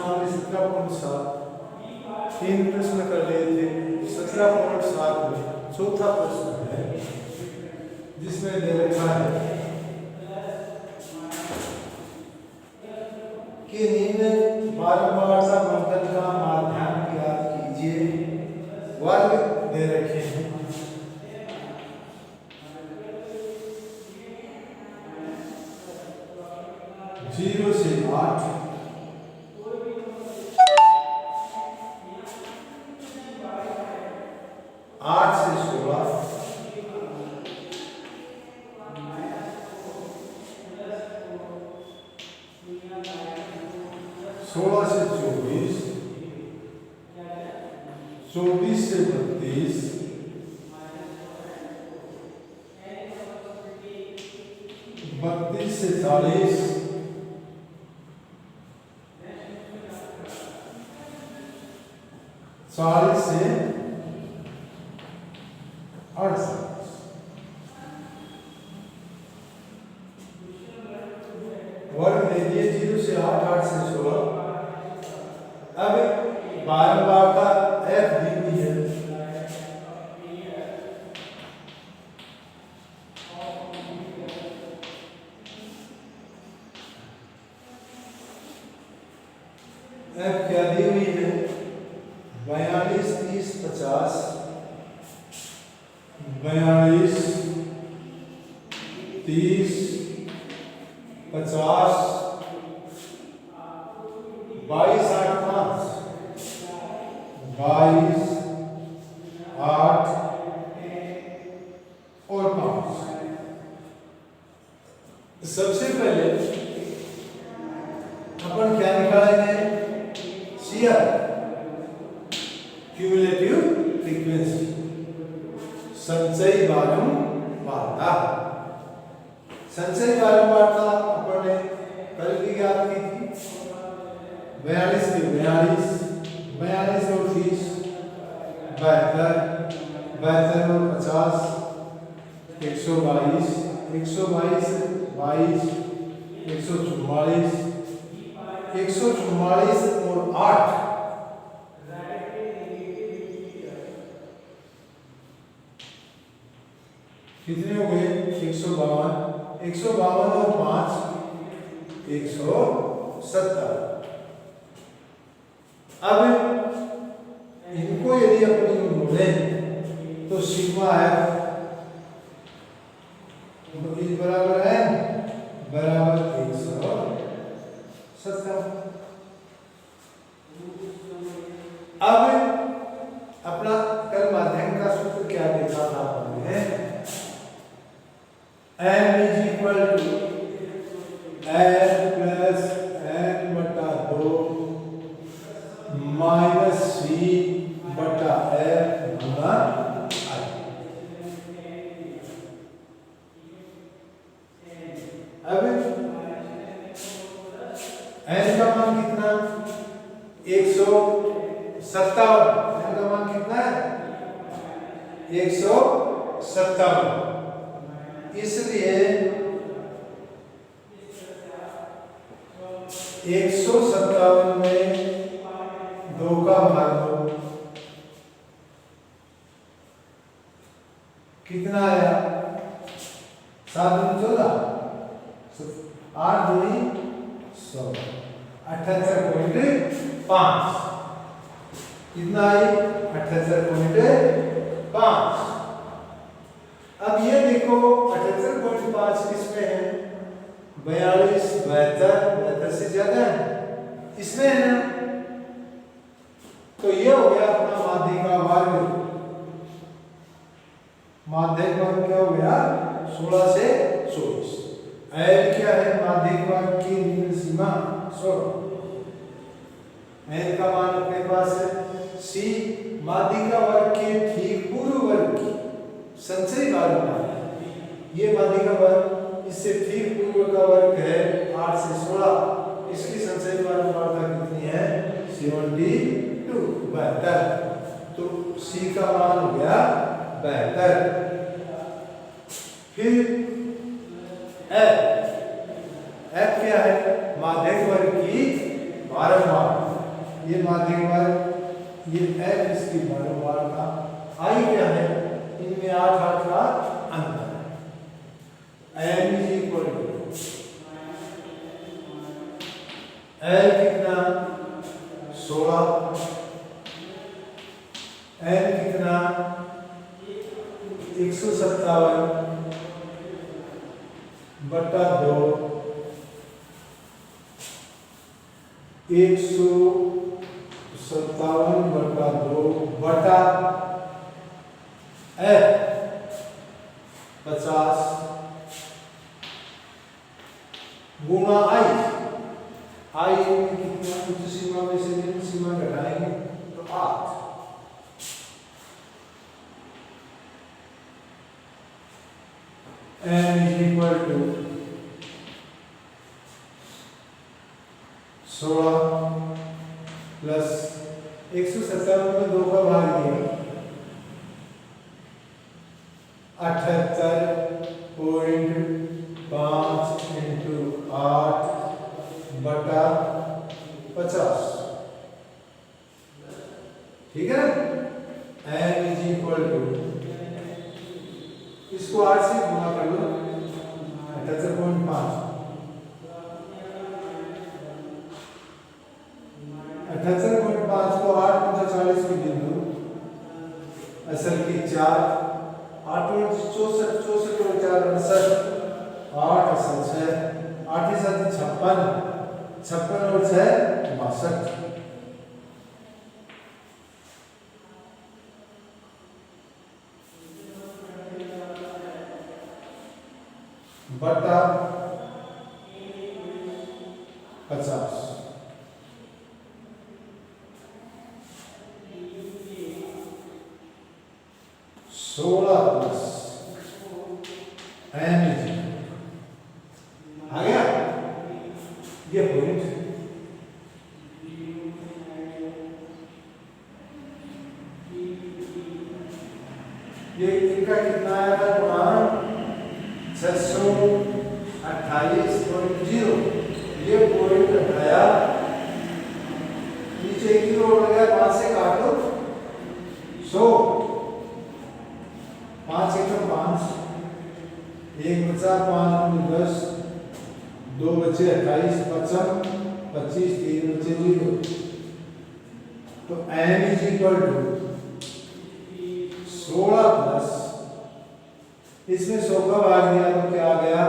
हमने 17.7 तीन प्रश्न कर लिए थे। 17.7 में चौथा प्रश्न है जिसमें दे रखा है कि निम्न बारंबारता बंधन का माध्याह्न ज्ञात कीजिए। वर्ग दे रखे हैं 0 से 8, 8 से 16, 16 से 24, 24 से 32, 32 से 40, 40 से 68, वर्ग दे दिए 0 से 8, 8 से 16। अब बारंबारता f दी हुई है। f क्या दी हुई है? 42, 30, 50, 42, 30, 50, 22, 8, 5, 22, 8 और 5। सबसे पहले अपन क्या निकालेंगे? CR क्यूमुलेटिव फ्रीक्वेंसी, संचयी बारंबारता। संचयी बारंबारता अपन ने कल की ज्ञात की थी 42 की 42, 42 और 30, 72, 72 और 50, 122, 122, 22, 144, 144 और 8, कितने हो गए? 152, 152 और 5, 170। अब इनको यदि अपनी मोड़ें तो सिग्मा f बराबर है बराबर 170। अब अपना कल माध्यम का सूत्र क्या देखा था हमने? m is equal to n plus n बटा 2 माइनस c बटा f गुना i। अब n का मान कितना? 157। n का मान कितना है? 157। इसलिए 157 में 2 का भाग दो, कितना आया? 7 दूनी 14, 8 दूनी 100, 78.5। कितना आई? 78.5। अब ये देखो 78.5 किसमें है? 42, 72, 72 से ज्यादा है इसमें है ना। तो ये हो गया अपना माध्य का वर्ग। माध्य वर्ग क्या हो गया? 16 से 24। एल क्या है? माध्य वर्ग की निम्न सीमा 16। एल का मान अपने पास है। सी माध्य का वर्ग के ठीक पूर्व वर्ग की संचयी बारंबारता। ये माध्य का वर्ग इससे ठीक पूर्व का वर्ग है 8 से 16। इसकी संचयी बारंबारता कितनी है? 72, 72। तो सी का मान हो गया 72। फिर एफ क्या है? माध्यक वर्ग की बारंबारता। ये माध्यिक वर्ग, ये f इसकी बारंबारता, I क्या है, इनमें 8 का अंतर है। m is equal to l कितना 16, n कितना 157 बटा 2, 157 बटा 2 बटा f 50 गुणा I में कितना उच्च सीमा में से निम्न सीमा घटाएंगे तो 8, n is equal to 16 plus 157 में 2 का भाग दिया 78.5 इंटू 8 बटा 50, ठीक है ना। n इज इक्वल टू, इसको 8 से गुणा कर लो 78.5, 78.5 को 8 × 40 की बिंदु असल की 4, 8 × 64, 64 और 4 68, 8 असल 6, 8 के साथ 56, 56 और 6 62, बटा 50, प्लस n आ गया ये पॉइंट। ये इनका कितना आया था गुणांक 628.0, ये पॉइंट हटाया, नीचे 1 किलो हो गया, 5 से काटो 100, 5 × 5, 1 बचा 5 × 10, 2 बचे 28, 55, 25, 3 बचे 0, तो n is equal to 16 plus, इसमें 100 का भाग दिया तो क्या आ गया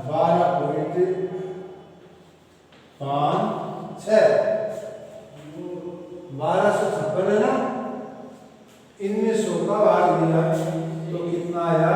12.56, 1256 है ना, इनमें 100 का भाग दिया तो कितना आया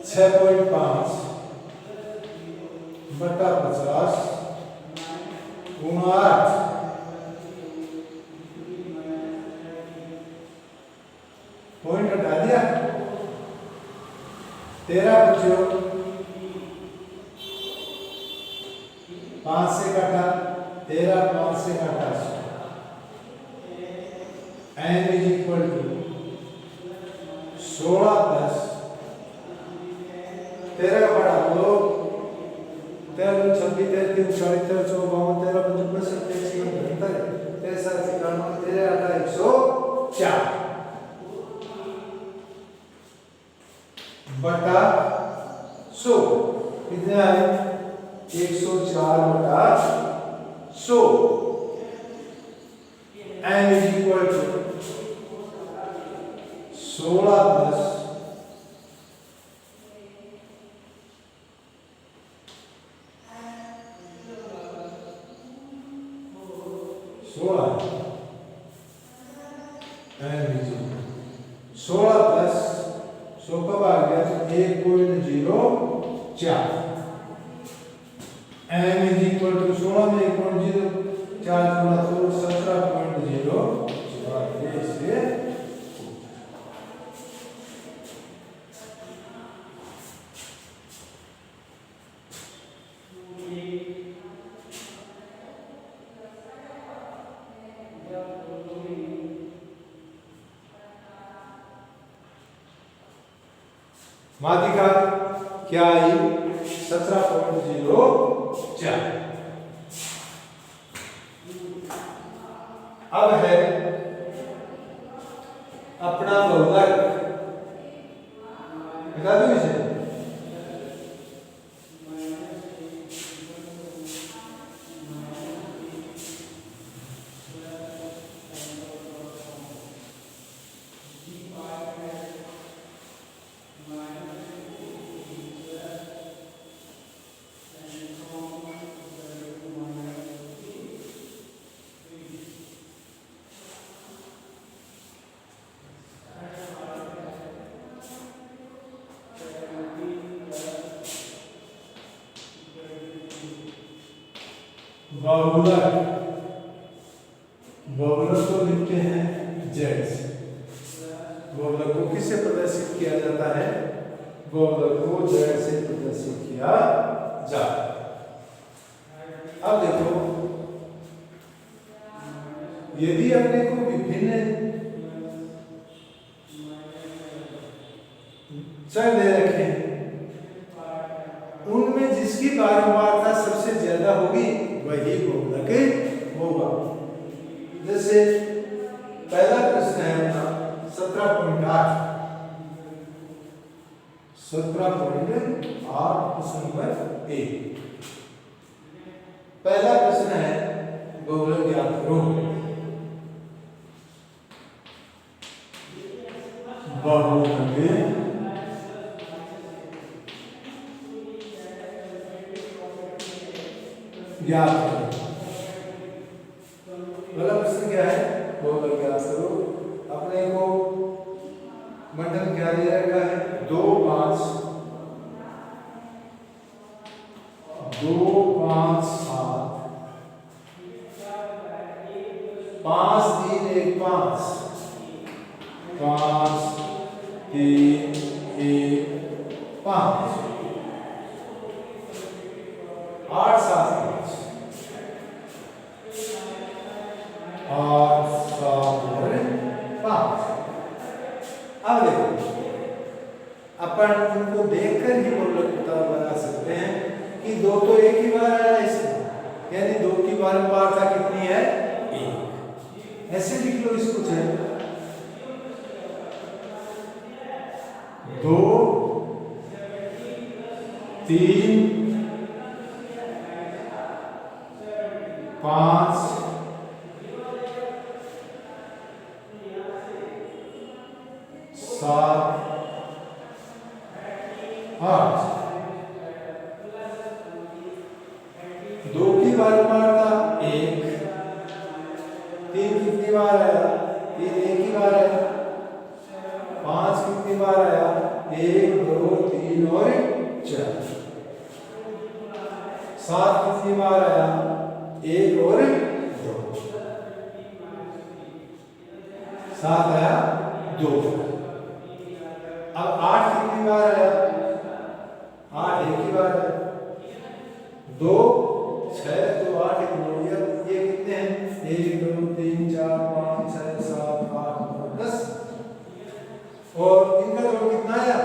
6.5 बटा 50 गुणा 8, पॉइंट हटा दिया, 13 बच्चों 5 से काटा, 13 5 से काटा, n is equal to 16 plus 13 का बड़ा 2, 13 26 33 40 13 54 13 55 57 73 13 आता 104 बटा 100 कितने आए 104/100 m is equal to 16 plus 16 16 plus 100 कब आ गया तो 1.04 m इज इक्वल टू 16 में 1.04 जोड़ा तो 17.04 से माध्यिका क्या आई 17.04। अब है अपना बहुलक, बता दो इसे। बहुलक, बहुलक को लिखते हैं जेड से। बहुलक को किससे प्रदर्शित किया जाता है? बहुलक को जेड से प्रदर्शित किया जाता है। अब देखो, यदि अपने को विभिन्न चर दे रखे हैं, उनमें जिसकी बारंबारता सबसे ज्यादा होगी वही बहुलक होगा। जैसे पहला प्रश्न है अपना 17.8 प्रश्न नंबर 1। पहला प्रश्न है बहुलक ज्ञात करो। बहुलक ज्ञात करो। पहला प्रश्न क्या है? बहुलक ज्ञात करो। अपने को मंडल क्या दे रखा है? 2 5 7 5 3 1 5 5 3 1 5 8 7 5। अब देखो, अपन उनको देखकर ही बहुलक बना सकते हैं कि 2 तो एक ही बार आया इसमें, यानी 2 की बारंबारता कितनी है? 1। ऐसे लिख लो इसको, चाहे 2 3 5 7 8। 2 की बारंबारता 1, 3 कितनी बार आया? 3 एक ही बार आया। 5 कितनी बार आया? 1 2 3 और 4। 7 कितनी बार आया? 1 और 2। 7 आया 2। अब 8 कितनी बार आया? 8 एक ही बार है। 2 6 तो 8 एक 9, ये कितने हैं? 1 2 3 4 5 6 7 8 9 10। और इनका जोड़ कितना आया?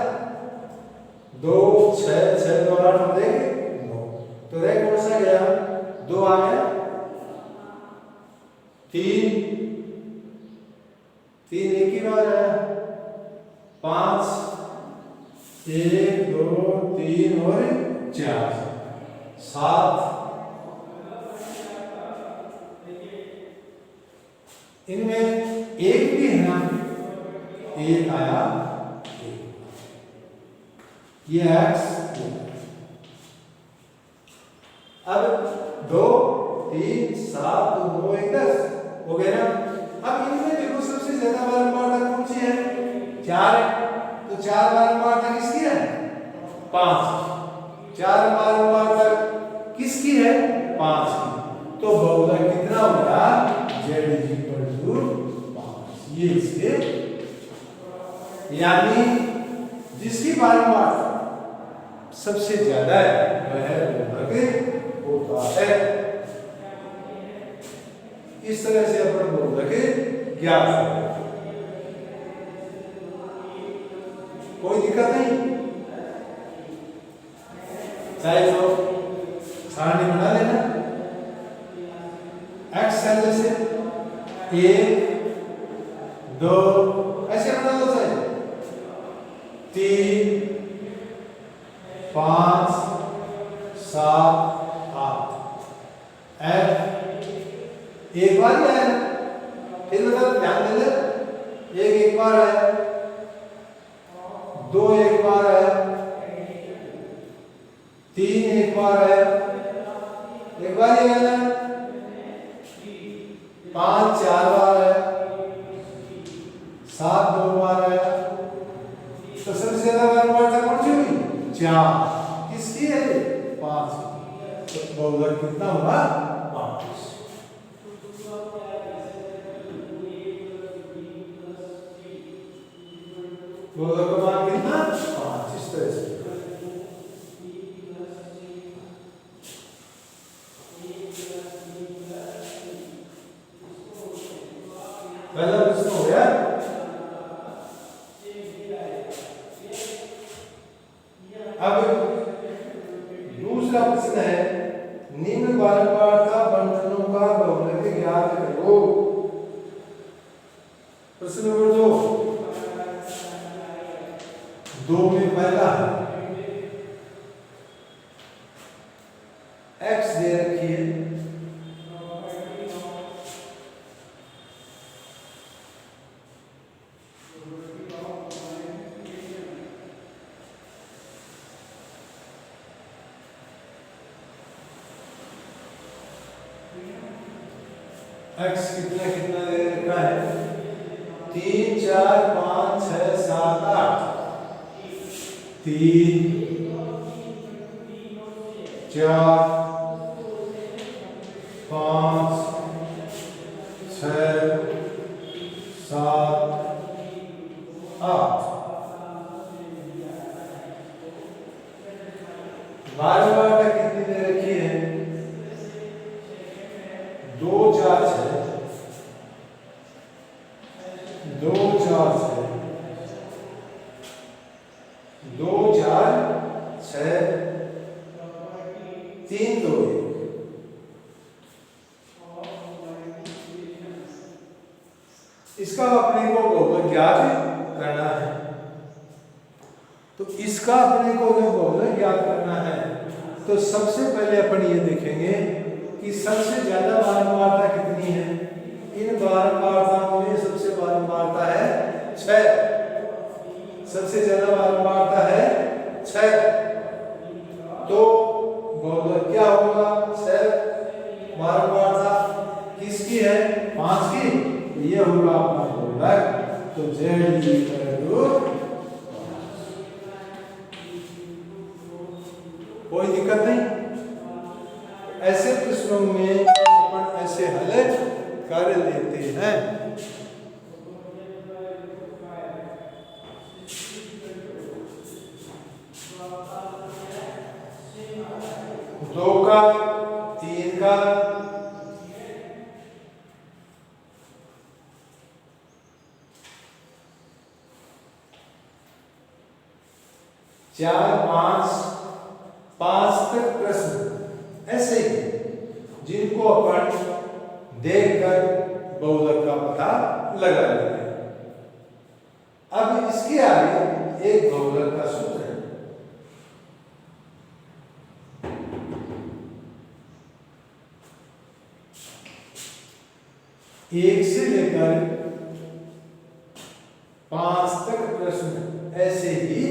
2 6 6 2 8 हो देंगे 9। तो रह कौन सा गया? 2 आ गया। 3 एक ही बार आया। 5 1 2 3 और 4। 7, इनमें एक भी है ना, एक आया, ये x। अब 2, 3, 7, 2, 1, 10 हो गया ना। अब इनमें देखो सबसे ज्यादा बारंबारता कौन सी है? 4 है। तो 4 बारंबारता किसकी है? 5। 4 बारंबारता किसकी है? 5 की। तो बहुलक कितना हो गया? Z = 5। ये इसके, यानी जिसकी बारंबारता सबसे ज्यादा है वह बहुलक होता है। इस तरह से अपन बहुलक ज्ञात करें। कोई दिक्कत नहीं, चाहे तो सारणी बना लेना। x से 1, 2 ऐसे बना लो, चाहे 3, 5, 7, 8। एक बार ही आया, फिर मतलब ध्यान दे ले, एक बार आया, 2 एक बार आया, 3 एक बार आया, एक बार ही आया, 5 4 बार आया, 7 2 बार आया। तो सबसे ज्यादा बारंबारता कौन सी हुई? 4। किसकी है? 5। तो बहुलक कितना हुआ? 5। बहुलक का मान कितना? 5। इस तरह से पहला प्रश्न हो गया। अब दूसरा प्रश्न है, निम्न बारंबारता बंटनों का बहुलक ज्ञात करो। प्रश्न नंबर 2 में पहला x दे रखी है, x कितना कितना दे रखा है? 3 4 5 6 7 8। 3 4 5 6 7 8। बारंबारता कितनी दे रखी है? 2 4 6, 2 4 6, 2 4 6, 3 2 1। इसका अपने को बहुलक ज्ञात करना है। तो इसका अपने को जो बहुलक ज्ञात करना है, तो सबसे पहले अपन ये देखेंगे कि सबसे ज्यादा बारंबारता कितनी है। इन बारंबारताओं में सबसे बारंबारता है 6। सबसे ज्यादा बारंबारता है 6। तो बहुलक क्या होगा? 6 बारंबारता किसकी है? 5 की। ये होगा अपना बहुलक। तो Z कोई दिक्कत नहीं। ऐसे प्रश्नों में अपन ऐसे हल कर लेते हैं। 2 का, 3 का, 4 5 तक प्रश्न ऐसे ही जिनको अपन देखकर बहुलक का पता लगा लेते हैं। अब इसके आगे एक बहुलक का सूत्र है। 1 से लेकर 5 तक प्रश्न ऐसे ही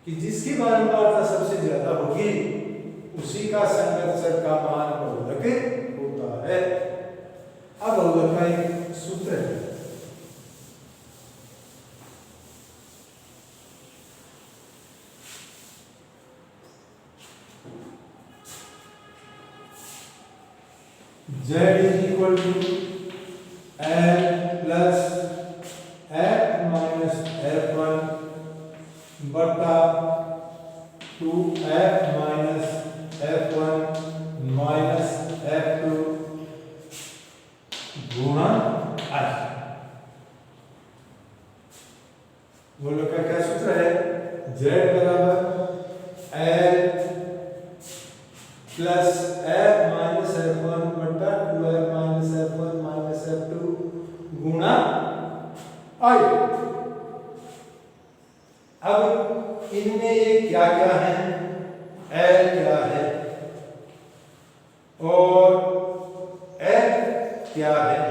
कि जिसकी बारंबारता सबसे ज्यादा होगी उसी का संगत का मान बहुलक होता है। अब बहुलक का एक सूत्र है, Z is equal to L plus F minus F1 बटा 2F minus F1 minus F2 गुणा I। बोलो का क्या सूत्र है? Z बराबर L plus F minus F1 बटा 2F minus F1 minus F2 गुणा I। अब इनमें ये क्या क्या है? L क्या है और F क्या है?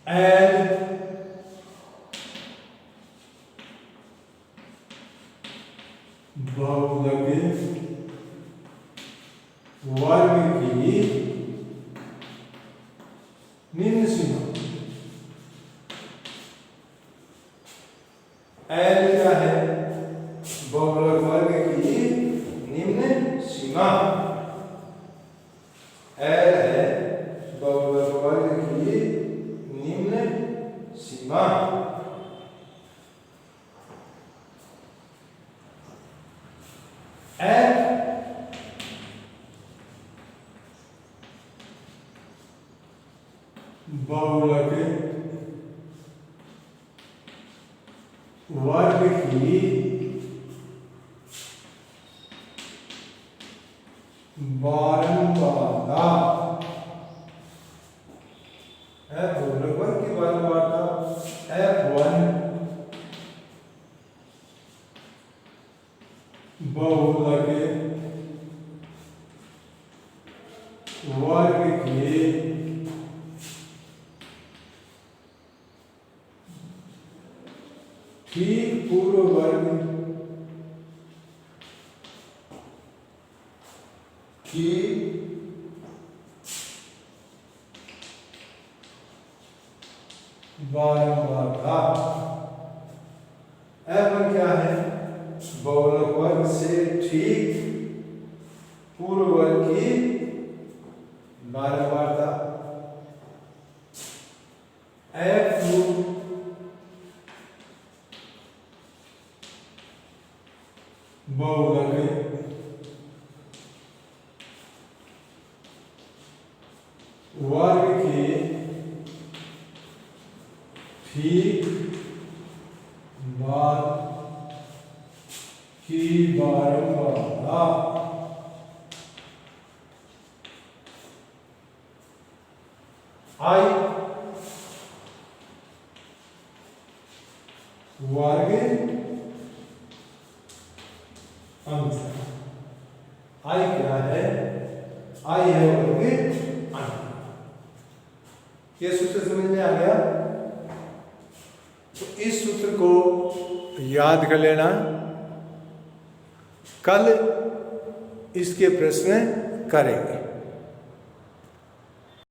L बहुलक वर्ग की निम्न सीमा। L क्या है? बहुलक वर्ग की निम्न सीमा। L है बहुलक वर्ग की निम्न सीमा। F बहुलक वर्ग की बारंबारता है। बहुलक वर्ग की बारंबारता F1 बहुलक वर्ग की ठीक पूर्व वर्ग की बारंबारता। F1 क्या है? बहुलक वर्ग से ठीक पूर्व वर्ग की बारंबारता। F2 बहुलक वर्ग की ठीक बाद की बारंबारता। I वर्ग अंश। I क्या है? I है वर्ग अंश। ये सूत्र समझ में आ गया? तो इस सूत्र को याद कर लेना, कल इसके प्रश्न करेंगे।